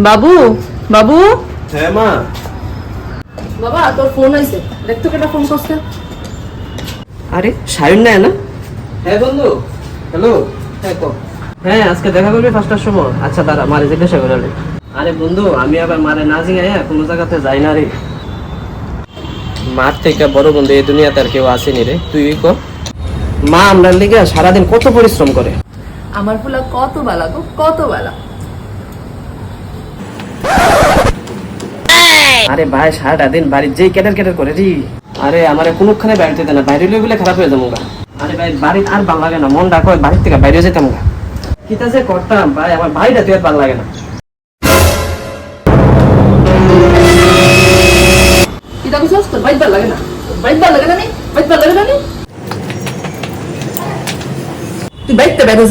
বাবু, বাবু। হ্যাঁ মা। বাবা তোর ফোন আইছে, দেখ তো কেটা ফোন করছে। আরে সায়ন না না? হ্যাঁ বন্ধু। হ্যালো। হ্যাঁ কো। হ্যাঁ আজকে দেখা করবি 5টার সময়। আচ্ছা দাঁড়া মারে জিজ্ঞাসা করে রে। আরে বন্ধু আমি আবার মারে না জিগাইয়া কোনো জায়গাতে যাই না রে। মার থেকে বড় বন্ধু এই দুনিয়াতে আর কেউ আসেনি রে, তুই কো। মা আমরা লিগা সারাদিন কত পরিশ্রম করে। আমার ফুলা কত বালা গো, কত বালা। আরে ভাই সারাটা দিন বাড়ির যেই কেটার কেটার করে রে। আরে আমারে কোনখানে বাইরে যেতে না, বাইরে লই বলে খারাপ হয়ে যাবো গা। আরে ভাই বাড়ি আর ভালো লাগে না, মন ডাকো বাড়ির থেকে বাইরে যেতাম গা। কিতা যে করতাম ভাই, আমার ভাইটা তুই আর ভালো লাগে না। কি দাবি করছিস? তোর বাইক ভাল লাগে না? বাইক ভাল লাগে না? বাইক ভাল লাগে না? তুই বাইকটা বেরো।